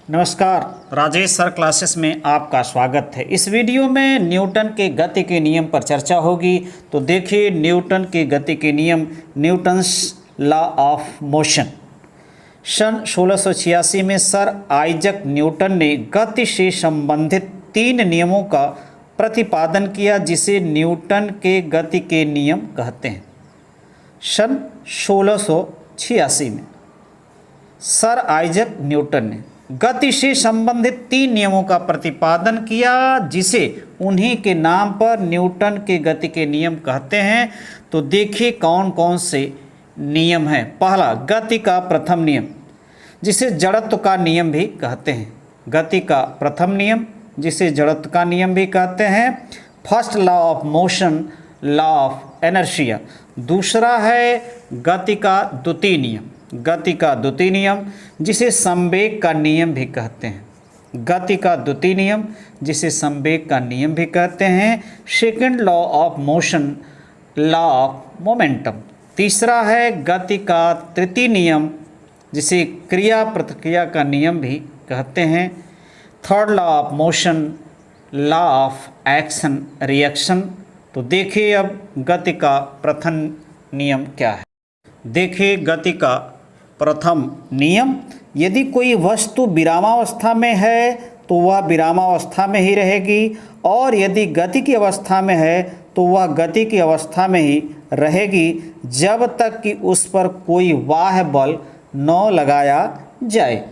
नमस्कार, Rajesh sir classes में आपका स्वागत है। इस वीडियो में न्यूटन के गति के नियम पर चर्चा होगी। तो देखिए, न्यूटन के गति के नियम, न्यूटन्स लॉ ऑफ मोशन। सन 1686 में सर आइजक न्यूटन ने गति से संबंधित 3 नियमों का प्रतिपादन किया, जिसे न्यूटन के गति के नियम कहते हैं। सन 1686 में सर आइजक न्यूटन ने गति से संबंधित 3 नियमों का प्रतिपादन किया, जिसे उन्हीं के नाम पर न्यूटन के गति के नियम कहते हैं। तो देखिए कौन कौन से नियम हैं। पहला, गति का प्रथम नियम, जिसे जड़त्व का नियम भी कहते हैं। गति का प्रथम नियम, जिसे जड़त्व का नियम भी कहते हैं। First law of motion, law of inertia. दूसरा है गति का द्वितीय नियम, गति का द्वितीय नियम, जिसे संवेग का नियम भी कहते हैं। गति का द्वितीय नियम, जिसे संवेग का नियम भी कहते हैं। Second law of motion, law of momentum. तीसरा है गति का तृतीय नियम, जिसे क्रिया प्रतिक्रिया का नियम भी कहते हैं। Third law of motion, law of action reaction. तो देखिए अब गति का प्रथम नियम क्या है। देखिए गति का प्रथम नियम, यदि कोई वस्तु विरामावस्था में है तो वह विरामावस्था में ही रहेगी, और यदि गति की अवस्था में है तो वह गति की अवस्था में ही रहेगी, जब तक कि उस पर कोई बाह्य बल न लगाया जाए।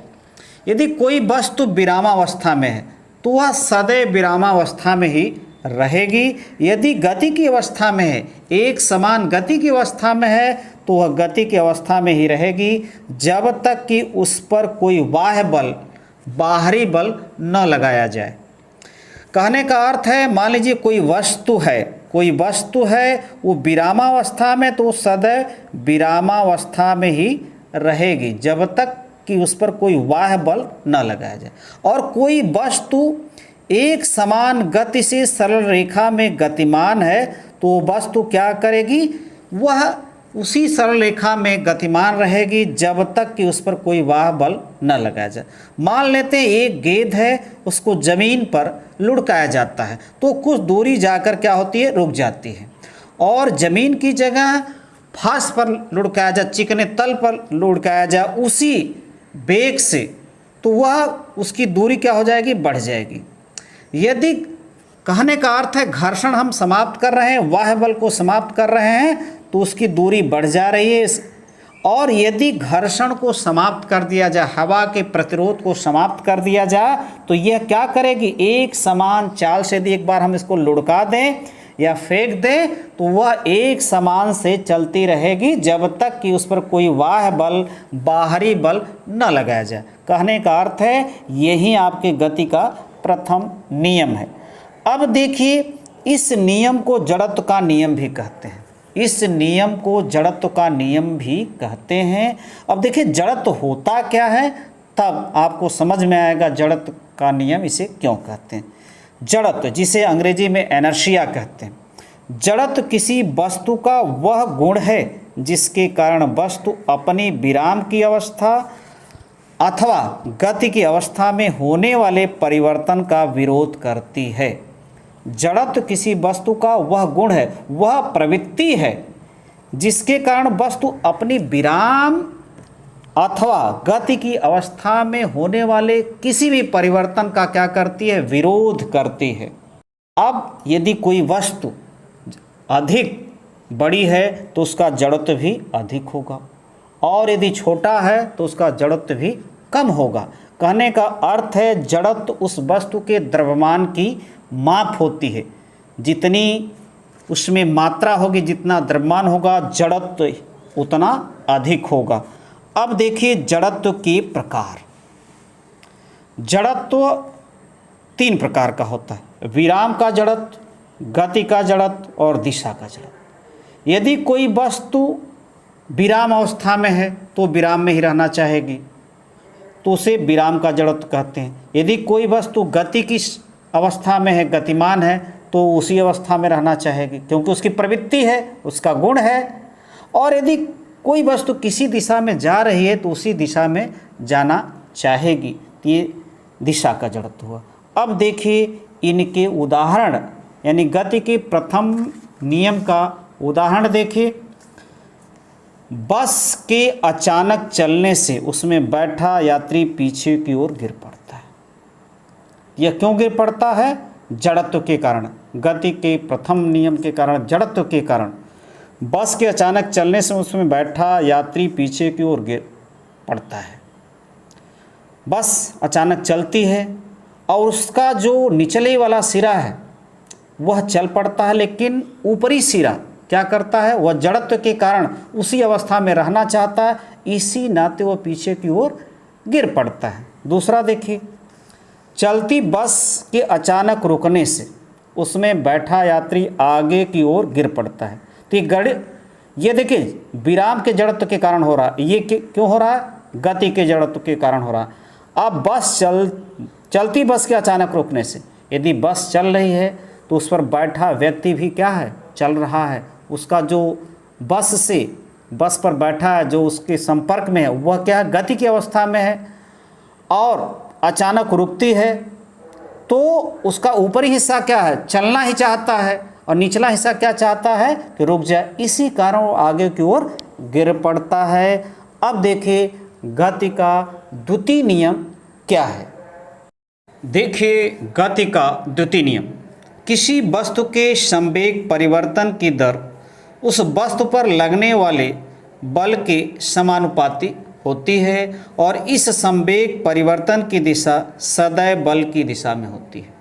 यदि कोई वस्तु विरामावस्था में है तो वह सदैव विरामावस्था में ही रहेगी। यदि गति की अवस्था में है, एक समान गति की अवस्था में है, तो वह गति की अवस्था में ही रहेगी, जब तक कि उस पर कोई बाह्य बल, बाहरी बल न लगाया जाए। कहने का अर्थ है, मान लीजिए कोई वस्तु है, वो विरामावस्था में, तो सदैव विरामावस्था में ही रहेगी, जब तक कि उस पर कोई बाह्य बल न लगाया जाए। और कोई वस्तु एक समान गति से सरल रेखा में गतिमान है, तो वस्तु क्या करेगी, वह उसी सरल रेखा में गतिमान रहेगी, जब तक कि उस पर कोई बाह्य बल न लगाया जाए। मान लेते हैं एक गेंद है, उसको ज़मीन पर लुढ़काया जाता है, तो कुछ दूरी जाकर क्या होती है, रुक जाती है। और ज़मीन की जगह फर्श पर लुढ़काया जाए, चिकने तल पर लुढ़काया जाए उसी वेग से, तो वह उसकी दूरी क्या हो जाएगी, बढ़ जाएगी। यदि कहने का अर्थ है घर्षण हम समाप्त कर रहे हैं, बाह्य बल को समाप्त कर रहे हैं, तो उसकी दूरी बढ़ जा रही है। और यदि घर्षण को समाप्त कर दिया जाए, हवा के प्रतिरोध को समाप्त कर दिया जाए, तो यह क्या करेगी, एक समान चाल से यदि एक बार हम इसको लुढ़का दें या फेंक दें, तो वह एक समान से चलती रहेगी, जब तक कि उस पर कोई बाह्य बल, बाहरी बल न लगाया जाए। कहने का अर्थ है यही आपके गति का प्रथम नियम है। अब देखिए, इस नियम को जड़त्व का नियम भी कहते हैं। इस नियम को जड़त्व का नियम भी कहते हैं। अब देखिए जड़त्व होता क्या है, तब आपको समझ में आएगा जड़त्व का नियम इसे क्यों कहते हैं। जड़त्व, जिसे अंग्रेजी में इनर्शिया कहते हैं, जड़त्व किसी वस्तु का वह गुण है जिसके कारण वस्तु अपनी विराम की अवस्था अथवा गति की अवस्था में होने वाले परिवर्तन का विरोध करती है। जड़त्व किसी वस्तु का वह गुण है, वह प्रवृत्ति है, जिसके कारण वस्तु अपनी विराम अथवा गति की अवस्था में होने वाले किसी भी परिवर्तन का क्या करती है, विरोध करती है। अब यदि कोई वस्तु अधिक बड़ी है तो उसका जड़त्व भी अधिक होगा, और यदि छोटा है तो उसका जड़त्व भी कम होगा। कहने का अर्थ है जड़त्व उस वस्तु के द्रव्यमान की माप होती है, जितनी उसमें मात्रा होगी, जितना द्रव्यमान होगा, जड़त्व उतना अधिक होगा। अब देखिए जड़त्व के प्रकार। जड़त्व 3 प्रकार का होता है, विराम का जड़त्व, गति का जड़त्व और दिशा का जड़त्व। यदि कोई वस्तु विराम अवस्था में है तो विराम में ही रहना चाहेगी, तो उसे विराम का जड़त्व कहते हैं। यदि कोई वस्तु गति की अवस्था में है, गतिमान है, तो उसी अवस्था में रहना चाहेगी, क्योंकि उसकी प्रवृत्ति है, उसका गुण है। और यदि कोई वस्तु किसी दिशा में जा रही है तो उसी दिशा में जाना चाहेगी। तो ये दिशा का जड़त्व हुआ। अब देखिए इनके उदाहरण, यानी गति के प्रथम नियम का उदाहरण देखिए। बस के अचानक चलने से उसमें बैठा यात्री पीछे की ओर गिर पड़ता है। यह क्यों गिर पड़ता है? जड़त्व के कारण। गति के प्रथम नियम के कारण, जड़त्व के कारण बस के अचानक चलने से उसमें बैठा यात्री पीछे की ओर गिर पड़ता है। बस अचानक चलती है और उसका जो निचले वाला सिरा है वह चल पड़ता है, लेकिन ऊपरी सिरा क्या करता है? वह जड़त्व के कारण उसी अवस्था में रहना चाहता है, इसी नाते वह पीछे की ओर गिर पड़ता है। दूसरा देखिए, चलती बस के अचानक रुकने से उसमें बैठा यात्री आगे की ओर गिर पड़ता है। तो ये देखिए विराम के जड़त्व के कारण हो रहा है। ये क्यों हो रहा है? गति के जड़त्व के कारण हो रहा है। अब बस चलती बस के अचानक रुकने से, यदि बस चल रही है तो उस पर बैठा व्यक्ति भी क्या है? चल रहा है। उसका जो बस पर बैठा है, जो उसके संपर्क में है, वह क्या है? गति की अवस्था में है। और अचानक रुकती है तो उसका ऊपरी हिस्सा क्या है? चलना ही चाहता है, और निचला हिस्सा क्या चाहता है? कि रुक जाए। इसी कारण वो आगे की ओर गिर पड़ता है। अब देखिए गति का द्वितीय नियम क्या है। देखिए गति का द्वितीय नियम, किसी वस्तु के संवेग परिवर्तन की दर उस वस्तु पर लगने वाले बल के समानुपाती होती है, और इस संवेग परिवर्तन की दिशा सदैव बल की दिशा में होती है।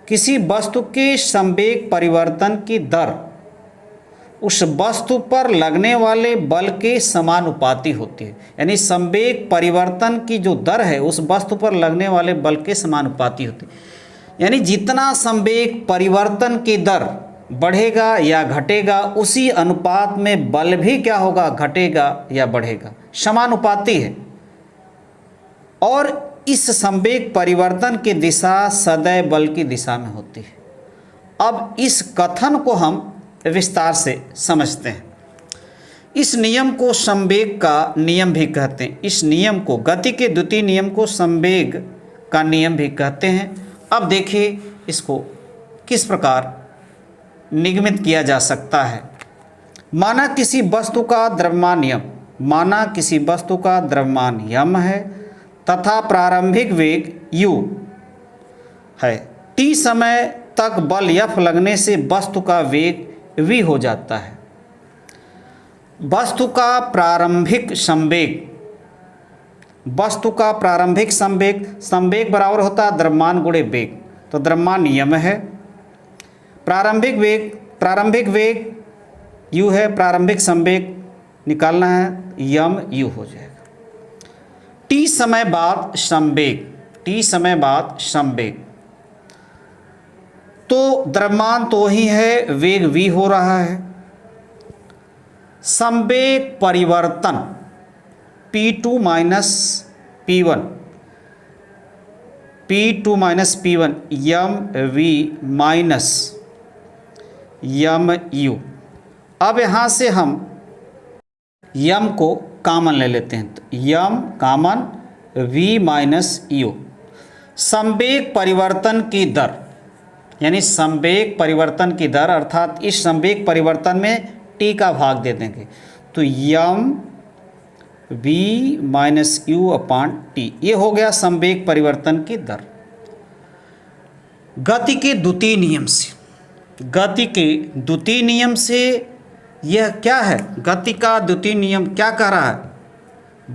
किसी वस्तु के संवेग परिवर्तन की दर उस वस्तु पर लगने वाले बल के समानुपाती होती है, यानी संवेग परिवर्तन की जो दर है उस वस्तु पर लगने वाले बल के समानुपाती होती है। यानी जितना संवेग परिवर्तन की दर बढ़ेगा या घटेगा, उसी अनुपात में बल भी क्या होगा? घटेगा या बढ़ेगा, समानुपाती है। और इस संवेग परिवर्तन की दिशा सदैव बल की दिशा में होती है। अब इस कथन को हम विस्तार से समझते हैं। इस नियम को संवेग का नियम भी कहते हैं। इस नियम को, गति के द्वितीय नियम को संवेग का नियम भी कहते हैं। अब देखिए इसको किस प्रकार निगमित किया जा सकता है। माना किसी वस्तु का द्रव्यमान यम है तथा प्रारंभिक वेग u है। t समय तक बल F लगने से वस्तु का वेग v हो जाता है। वस्तु का प्रारंभिक संवेग बराबर होता है द्रव्यमान गुणे वेग, तो द्रव्यमान यम है। प्रारंभिक वेग u है, प्रारंभिक संवेग निकालना है, यम u हो जाएगा। t समय बाद संवेग, तो द्रव्यमान तो ही है, वेग v हो रहा है। संवेग परिवर्तन P2 P1 यम v माइनस यम u। अब यहाँ से हम यम को कॉमन ले लेते हैं, तो यम कॉमन v माइनस u। संवेग परिवर्तन की दर, यानी संवेग परिवर्तन की दर अर्थात इस संवेग परिवर्तन में t का भाग दे देंगे, तो यम v माइनस u अपान टी, ये हो गया संवेग परिवर्तन की दर। गति के द्वितीय नियम से यह क्या है? गति का द्वितीय नियम क्या कह रहा है?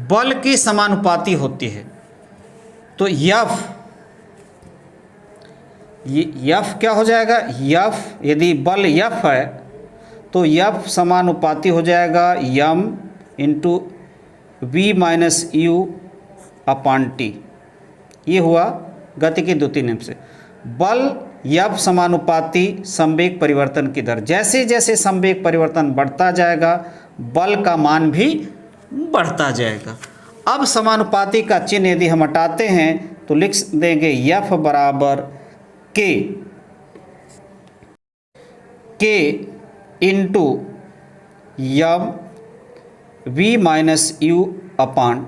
बल की समानुपाती होती है। तो F क्या हो जाएगा? F यदि बल F है तो F समानुपाती हो जाएगा M into v minus u अपान टी। ये हुआ गति के द्वितीय नियम से। बल F समानुपाती संवेग परिवर्तन की दर, जैसे जैसे संवेग परिवर्तन बढ़ता जाएगा बल का मान भी बढ़ता जाएगा। अब समानुपाती का चिन्ह यदि हम हटाते हैं तो लिख देंगे F बराबर k इंटू यम v माइनस u अपान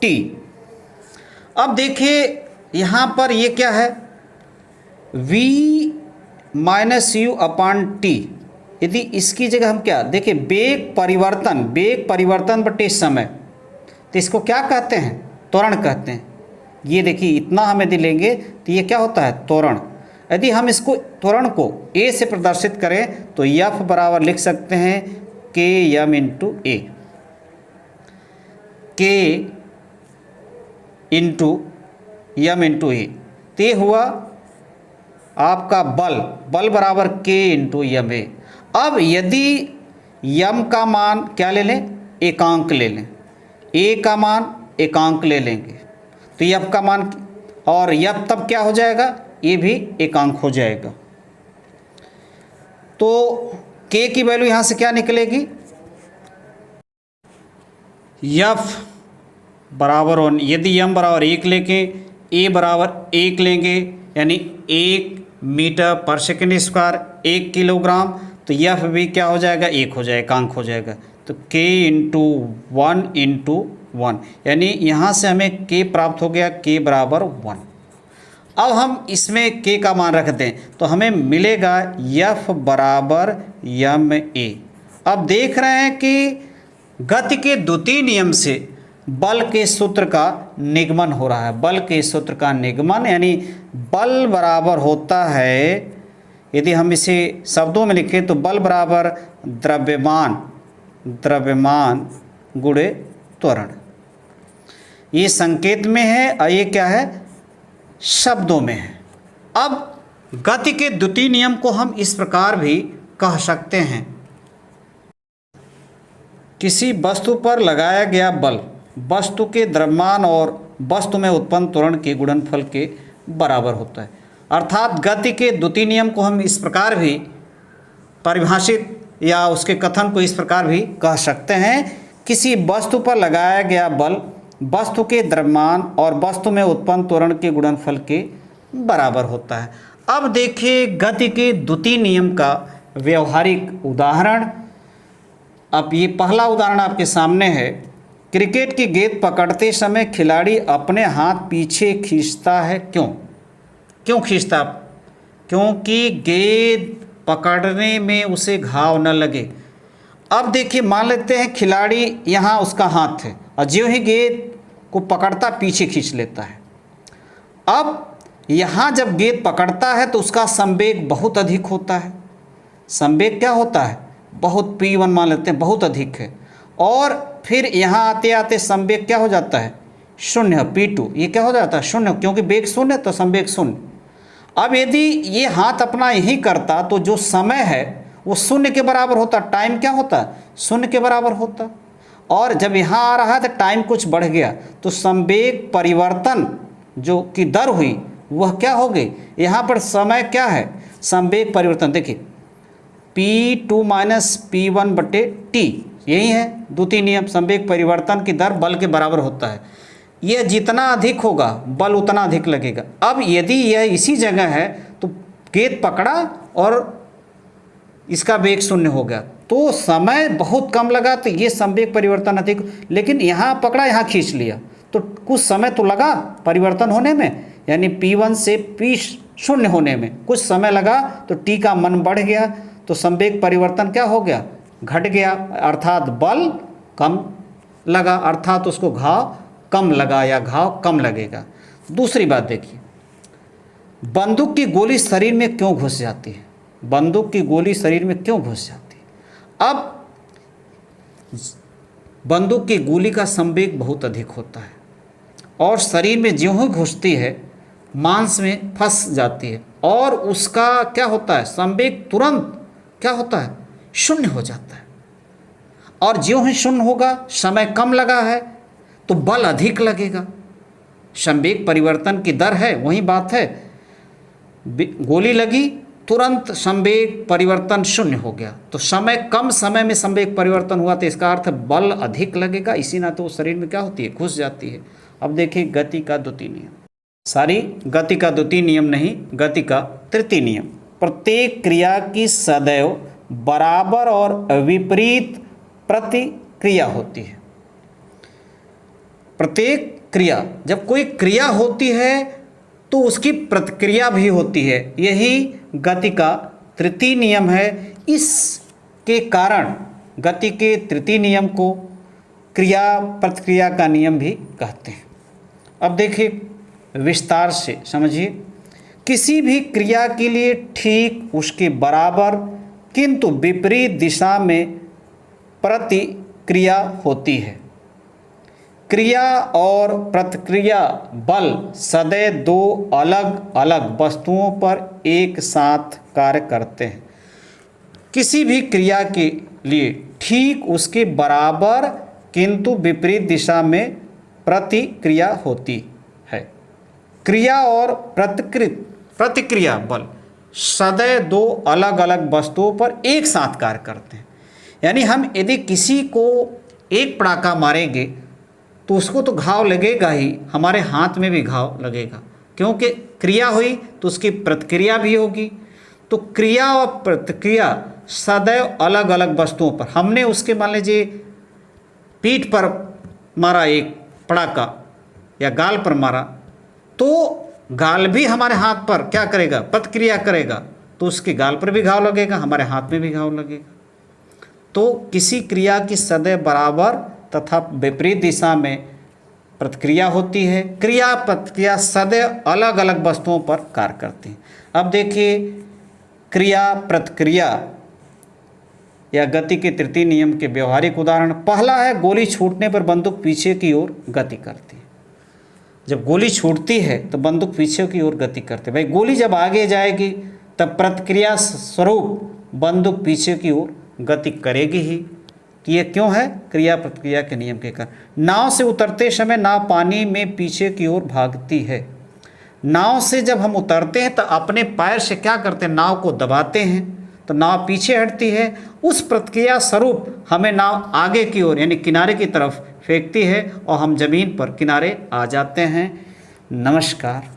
टी। अब देखिए यहाँ पर ये क्या है, v minus you upon T. यदि इसकी जगह हम क्या देखिए, वेग परिवर्तन बटे समय, तो इसको क्या कहते हैं, त्वरण कहते हैं। ये देखिए इतना हम यदि लेंगे तो ये क्या होता है, त्वरण। यदि हम इसको त्वरण को a से प्रदर्शित करें तो f बराबर लिख सकते हैं के यम इंटू ए, के इंटू यम इंटू ए। तो ये हुआ आपका बल बराबर के इंटू यम ए। अब यदि यम का मान क्या ले लें, एकांक ले लें, ए का मान एकांक ले लेंगे तो यफ का मान, और यफ तब क्या हो जाएगा, ये भी एकांक हो जाएगा। तो के की वैल्यू यहाँ से क्या निकलेगी, यफ बराबर 1, यदि यम बराबर 1 लेके ए बराबर 1 लेंगे, यानी 1 मीटर पर सेकेंड स्क्वायर 1 किलोग्राम, तो यफ भी क्या हो जाएगा, 1 हो जाएगा, एकांक हो जाएगा। तो k इंटू 1, यानी यहाँ से हमें k प्राप्त हो गया, k बराबर 1। अब हम इसमें k का मान रख दें तो हमें मिलेगा f बराबर यम ए। अब देख रहे हैं कि गति के द्वितीय नियम से बल के सूत्र का निगमन हो रहा है। बल के सूत्र का निगमन यानी बल बराबर होता है, यदि हम इसे शब्दों में लिखें तो बल बराबर द्रव्यमान गुणे त्वरण। ये संकेत में है और ये क्या है, शब्दों में है। अब गति के द्वितीय नियम को हम इस प्रकार भी कह सकते हैं, किसी वस्तु पर लगाया गया बल वस्तु के द्रव्यमान और वस्तु में उत्पन्न त्वरण के गुणनफल के बराबर होता है। अर्थात गति के द्वितीय नियम को हम इस प्रकार भी परिभाषित या उसके कथन को इस प्रकार भी कह सकते हैं, किसी वस्तु पर लगाया गया बल वस्तु के द्रव्यमान और वस्तु में उत्पन्न त्वरण के गुणनफल के बराबर होता है। अब देखिए गति के द्वितीय नियम का व्यवहारिक उदाहरण। अब ये पहला उदाहरण आपके सामने है। क्रिकेट की गेंद पकड़ते समय खिलाड़ी अपने हाथ पीछे खींचता है, क्यों खींचता, क्योंकि गेंद पकड़ने में उसे घाव न लगे। अब देखिए मान लेते हैं खिलाड़ी यहाँ उसका हाथ है और जो ही गेंद को पकड़ता पीछे खींच लेता है। अब यहाँ जब गेंद पकड़ता है तो उसका संवेग बहुत अधिक होता है। संवेग क्या होता है, बहुत P1 मान लेते हैं, बहुत अधिक है। और फिर यहाँ आते आते संवेग क्या हो जाता है, शून्य, P2 ये क्या हो जाता है, शून्य, क्योंकि वेग शून्य तो संवेग शून्य। अब यदि ये हाथ अपना यही करता तो जो समय है वो शून्य के बराबर होता, टाइम क्या होता, शून्य के बराबर होता। और जब यहाँ आ रहा है तो टाइम कुछ बढ़ गया तो संवेग परिवर्तन जो की दर हुई वह क्या हो गई, यहाँ पर समय क्या है, संवेग परिवर्तन। देखिए P2 माइनस P1 बटे T, यही है द्वितीय नियम, संवेग परिवर्तन की दर बल के बराबर होता है। यह जितना अधिक होगा बल उतना अधिक लगेगा। अब यदि यह इसी जगह है तो गेंद पकड़ा और इसका वेग शून्य हो गया तो समय बहुत कम लगा, तो ये संवेग परिवर्तन अधिक। लेकिन यहाँ पकड़ा, यहाँ खींच लिया तो कुछ समय तो लगा परिवर्तन होने में, यानी P1 से P शून्य होने में कुछ समय लगा, तो T का मन बढ़ गया तो संवेग परिवर्तन क्या हो गया, घट गया, अर्थात बल कम लगा, अर्थात उसको घाव कम लगा या घाव कम लगेगा। दूसरी बात देखिए, बंदूक की गोली शरीर में क्यों घुस जाती है, बंदूक की गोली शरीर में क्यों घुस जाती है। अब बंदूक की गोली का संवेग बहुत अधिक होता है और शरीर में ज्यों ही घुसती है मांस में फंस जाती है और उसका क्या होता है, संवेग तुरंत क्या होता है, शून्य हो जाता है। और ज्यों ही शून्य होगा, समय कम लगा है तो बल अधिक लगेगा, संवेग परिवर्तन की दर है, वही बात है। गोली लगी तुरंत संवेग परिवर्तन शून्य हो गया, तो समय कम समय में संवेग परिवर्तन हुआ तो इसका अर्थ बल अधिक लगेगा, इसी ना तो शरीर में क्या होती है, घुस जाती है। अब देखिए गति का द्वितीय नियम, सारी गति का द्वितीय नियम नहीं, गति का तृतीय नियम। प्रत्येक क्रिया की सदैव बराबर और विपरीत प्रतिक्रिया होती है। प्रत्येक क्रिया, जब कोई क्रिया होती है तो उसकी प्रतिक्रिया भी होती है। यही गति का तृतीय नियम है। इसके कारण गति के तृतीय नियम को क्रिया प्रतिक्रिया का नियम भी कहते हैं। अब देखिए विस्तार से समझिए। किसी भी क्रिया के लिए ठीक उसके बराबर किंतु विपरीत दिशा में प्रतिक्रिया होती है। क्रिया और प्रतिक्रिया बल सदैव दो अलग अलग वस्तुओं पर एक साथ कार्य करते हैं। किसी भी क्रिया के लिए ठीक उसके बराबर किंतु विपरीत दिशा में प्रतिक्रिया होती है। क्रिया और प्रतिक्रिया बल सदैव दो अलग अलग वस्तुओं पर एक साथ कार्य करते हैं। यानी हम यदि किसी को एक पड़ाका मारेंगे तो उसको तो घाव लगेगा ही, हमारे हाथ में भी घाव लगेगा, क्योंकि क्रिया हुई तो उसकी प्रतिक्रिया भी होगी। तो क्रिया और प्रतिक्रिया सदैव अलग अलग वस्तुओं पर, हमने उसके मान लीजिए पीठ पर मारा एक पड़ाका या गाल पर मारा, तो गाल भी हमारे हाथ पर क्या करेगा, प्रतिक्रिया करेगा, तो उसके गाल पर भी घाव लगेगा, हमारे हाथ में भी घाव लगेगा। तो किसी क्रिया की सदैव बराबर तथा विपरीत दिशा में प्रतिक्रिया होती है। क्रिया प्रतिक्रिया सदैव अलग अलग वस्तुओं पर कार्य करती हैं। अब देखिए क्रिया प्रतिक्रिया या गति के तृतीय नियम के व्यवहारिक उदाहरण। पहला है गोली छूटने पर बंदूक पीछे की ओर गति करती है। जब गोली छूटती है तो बंदूक पीछे की ओर गति करती है। भाई गोली जब आगे जाएगी तब प्रतिक्रिया स्वरूप बंदूक पीछे की ओर गति करेगी ही। तो ये क्यों है, क्रिया प्रतिक्रिया के नियम के कारण। नाव से उतरते समय नाव पानी में पीछे की ओर भागती है। नाव से जब हम उतरते हैं तो अपने पैर से क्या करते हैं, नाव को दबाते हैं तो नाव पीछे हटती है। उस प्रतिक्रिया स्वरूप हमें नाव आगे की ओर यानी किनारे की तरफ फेंकती है और हम जमीन पर किनारे आ जाते हैं। नमस्कार।